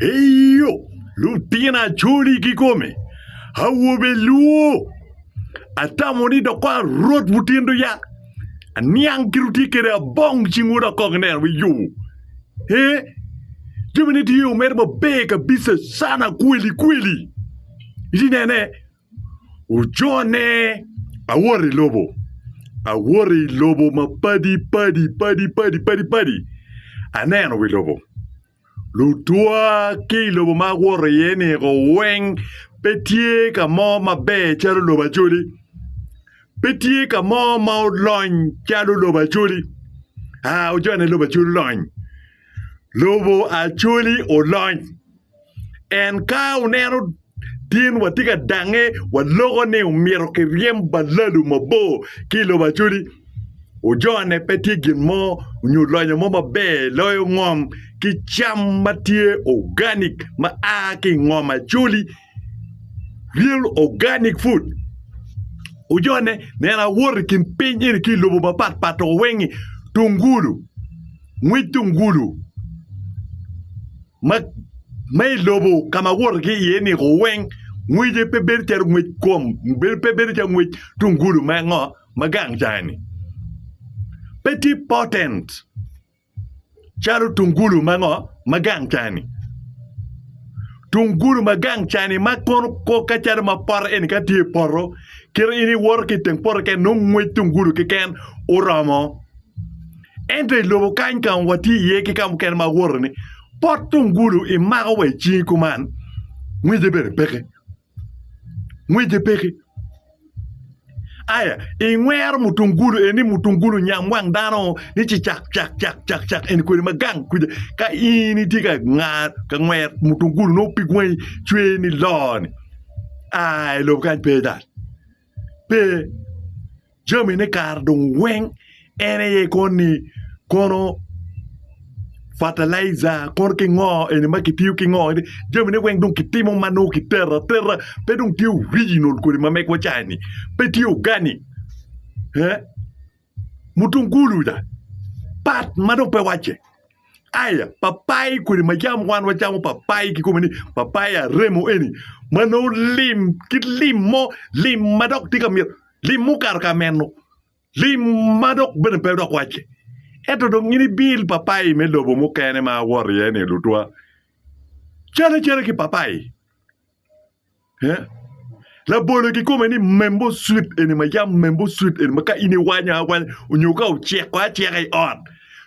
Hey yo, lutina Acholi kikome. Hawobe luo. Atamoni do kwa road butindo ya. Niang kiruti kere bong chingura kogner with you. Hey, Jiminy you made a big bisa sana kweli. Jinene. Ujone. A worry lobo. A worry lobo ma padi. Aneno we lobo. Lutua ki lobo ma worry yene go weng. Petie ka mo ma be charo loba Acholi. Petie ka mo ma loin charo loba Acholi. Ah, ujone loba Acholi loin. Lobo Acholi o loin. En ka unero tin watika dange wa logo ne umiro ke riem balalu mabo ki loba Acholi. Ujone petie gin mo unyo loin mo ma be loyo ngom ki cham matie organic ma a ki ngom Acholi. Real organic food. Ujone nena working pinyin ki lobo bapat pato wengi tungulu. Mwi tungulu. May lobo kama worki yeni go weng. Mwi je peberter mwi kom. Peberter mwi tungulu mango magang jani. Petit potent. Charu tungulu mango magang jani. Tungulu magang chani makon ko kachar ma par en ka tie poro kir ini worki teng por ke no mwe tungulu ke ken oramo entre lobo kan kan wati ye ke kam ken ma worni pot tungulu e maga we chi kuman mwe de bere peke aya ingwer mutungulu eni mutungulu nyamwang dano ni chi chak en ko magang ku ka ini tiga nga ka ngwer mutungulu no pigwe chwe ni lon ai lo kan pe dat pe jomine kar dong weng ene ye koni kono fertilizer kon ke ngo ene makitiu ke ngo jomine weng dong kitimo manu ki terra pe dong tiu original ko ma mek wachani pe tiu organic mutungulu da pat mado pe wache aya papai ko ma jam wan wachamo papai ki komini papaya remo eni mano lim kit lim madok tikamir lim mukar kameno lim madok ben pe dok wache eto do ngini bil papai me lobo mukene ma wor yene lutwa chere ki papai la bolo ki komeni membo sweet eni ma jam membo sweet eni maka ini wanya unyuka uche kwa chere on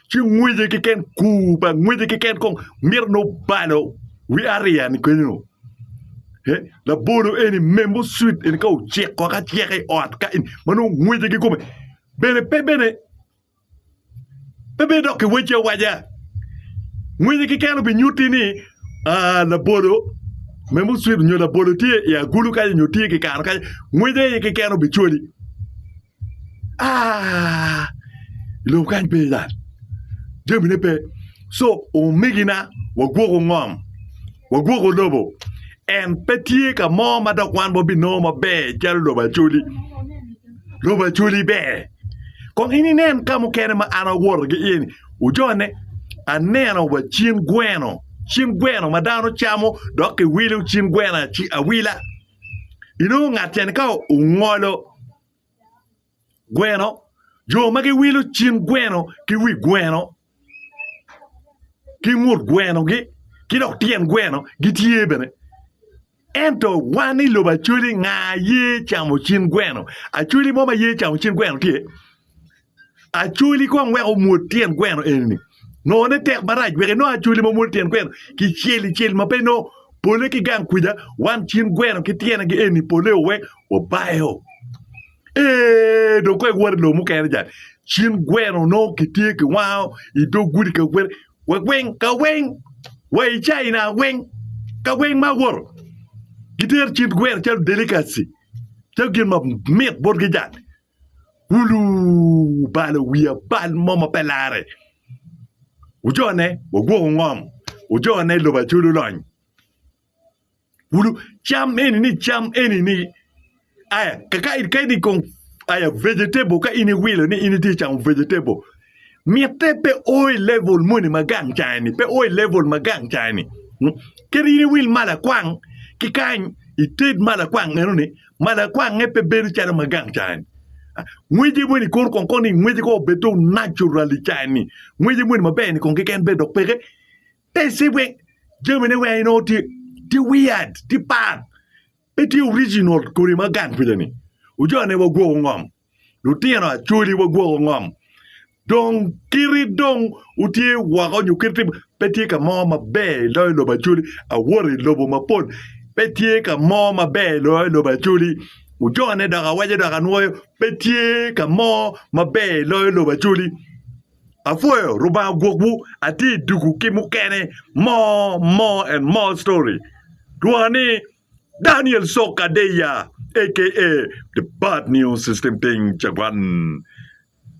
chi ngwije ki ken kuba ngwije ki ken kong mirno balo we arian kwenu la bolo eni membo sweet eni ka uche kwa ka chere on ka in mano ngwije ki kome bene Bebe doki weche waja. Ngwije ki keno bi nyuti ni la bolo membo sweet nyo la bolo tie ya gulu ka nyuti ki kano ka ngwije ki keno bi choli. Lo kan pe dat. Jemine pe so o migina wagwogo ngom. Wagwogo lobo. En petie ka mo madakwan bo binoma be jalo loba Acholi. Loba Acholi be. Kung ini nen kamu kene ma ana wor ge ini ujone aneno wa chin gweno madano chamo doke wilu chin gwena chi awila ino ngaten ka ungolo gweno jo magi wilu chin gweno ki wi gweno ki mur gweno ki dok tien gweno gi tie bene ento wani loba Acholi nga ye chamo chin gweno Acholi moma ye chamo chin gweno tie Acholi ko ngwe mutien gweno eni no ne tek baraj we no Acholi mo mutien gweno ki cheli ma pe no pole ki gang kuja wan chin gweno ki tiene gi eni pole we o bayo do ko wor lo mu kay ja chin gweno no ki tie ki wow I do gudi ka gwer we weng we China weng ka weng ma wor ki ter chin gweno chal delicacy chal gin ma met bor gi ja Ulu balo wia bal mama pelare. Ujone wagwo ngom. Ujone loba Acholi loin. Ulu cham eni ni. Aya kaka ni kong aya vegetable ka ini wilo ni ini ti cham vegetable. Mi pe oil level muni magang chani. Pe oil level magang chani. Keri will mala kwang kikany ited mala kwang nganone mala kwang ngepe beru chara magang chan. Mweje mweni kor konkoni mweje ko beto naturally chani. Mweje mweni mabeni konke ken bedo peke. They we Germany where you know the weird, the bad. But the original Kurima gang pilani. Ujo never go ngom. Lutiana Acholi will go ngom. Don't kiri dong utie wagon you kirti petieka mama be loyal bachuli a worry lobo mapon. Petieka mama be loyal bachuli. Ujo ne daga waje daga noyo petieka mama be loyal bachuli. Afoyo ruba gwogu ati dugu kimukene more and more story. Duani Daniel Sokadeya aka the bad news system thing chagwan.